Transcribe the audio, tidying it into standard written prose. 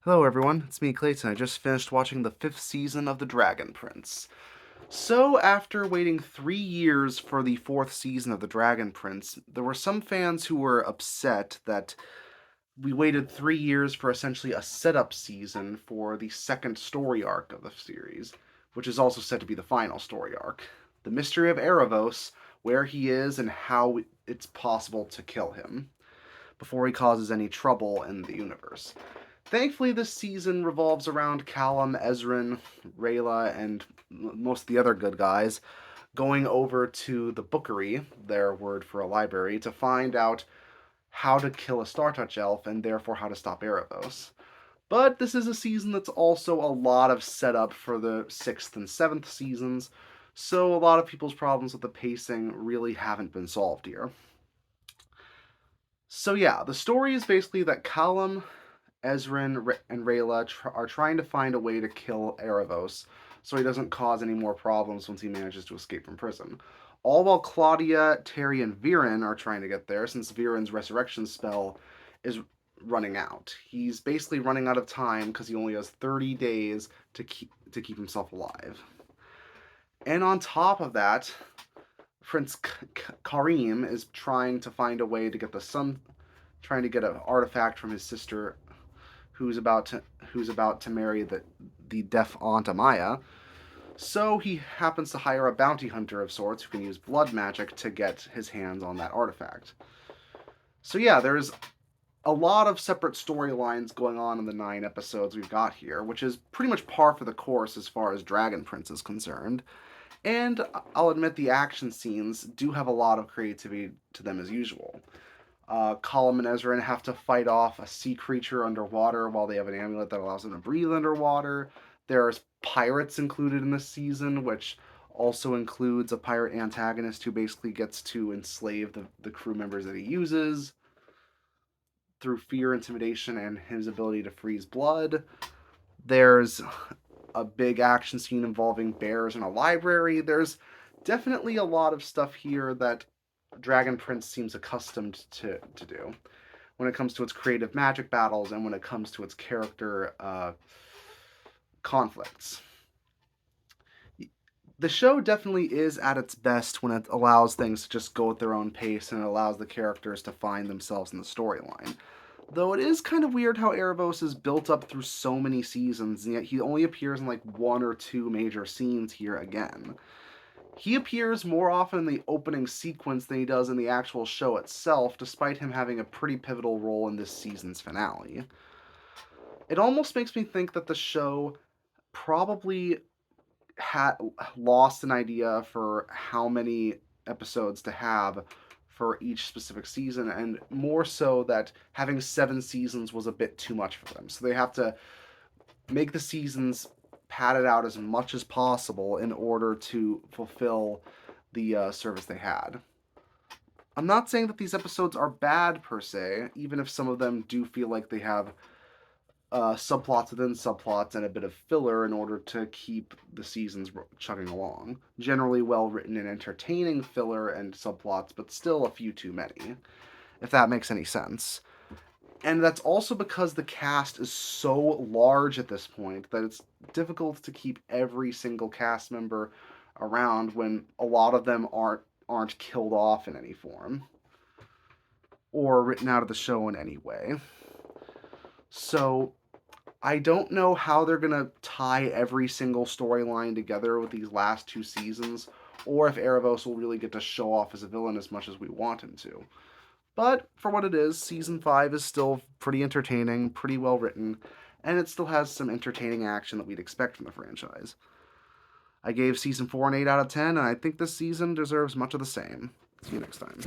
Hello everyone, it's me Clayton. I just finished watching the 5th season of The Dragon Prince. So, after waiting 3 years for the 4th season of The Dragon Prince, there were some fans who were upset that we waited 3 years for essentially a setup season for the second story arc of the series, which is also said to be the final story arc. The mystery of Erebos, where he is, and how it's possible to kill him before he causes any trouble in the universe. Thankfully, this season revolves around Callum, Ezran, Rayla, and most of the other good guys going over to the Bookery, their word for a library, to find out how to kill a Startouch elf and therefore how to stop Erebos. But this is a season that's also a lot of setup for the 6th and 7th seasons, so a lot of people's problems with the pacing really haven't been solved here. So yeah, the story is basically that Callum, Ezran, and Rayla are trying to find a way to kill Erebos so he doesn't cause any more problems once he manages to escape from prison. All while Claudia, Terry, and Viren are trying to get there since Viren's resurrection spell is running out. He's basically running out of time because he only has 30 days to keep himself alive. And on top of that, Prince Karim is trying to find a way to get the sun, trying to get an artifact from his sister who's about to marry the deaf Aunt Amaya. So he happens to hire a bounty hunter of sorts who can use blood magic to get his hands on that artifact. So yeah, there's a lot of separate storylines going on in the 9 episodes we've got here, which is pretty much par for the course as far as Dragon Prince is concerned. And I'll admit the action scenes do have a lot of creativity to them as usual. Colum and Ezra have to fight off a sea creature underwater while they have an amulet that allows them to breathe underwater. There's pirates included in this season, which also includes a pirate antagonist who basically gets to enslave the crew members that he uses through fear, intimidation, and his ability to freeze blood. There's a big action scene involving bears in a library. There's definitely a lot of stuff here that Dragon Prince seems accustomed to do when it comes to its creative magic battles and when it comes to its character conflicts. The show definitely is at its best when it allows things to just go at their own pace and it allows the characters to find themselves in the storyline. Though it is kind of weird how Erebos is built up through so many seasons, and yet he only appears in like 1 or 2 major scenes here again. He appears more often in the opening sequence than he does in the actual show itself, despite him having a pretty pivotal role in this season's finale. It almost makes me think that the show probably had lost an idea for how many episodes to have for each specific season, and more so that having 7 seasons was a bit too much for them. So they have to make the seasons padded out as much as possible in order to fulfill the service they had. I'm not saying that these episodes are bad per se, even if some of them do feel like they have subplots within subplots and a bit of filler in order to keep the seasons chugging along. Generally well written and entertaining filler and subplots, but still a few too many, if that makes any sense. And that's also because the cast is so large at this point that it's difficult to keep every single cast member around when a lot of them aren't killed off in any form or written out of the show in any way. So I don't know how they're going to tie every single storyline together with these last 2 seasons, or if Erebos will really get to show off as a villain as much as we want him to. But for what it is, Season 5 is still pretty entertaining, pretty well written, and it still has some entertaining action that we'd expect from the franchise. I gave Season 4 an 8 out of 10, and I think this season deserves much of the same. See you next time.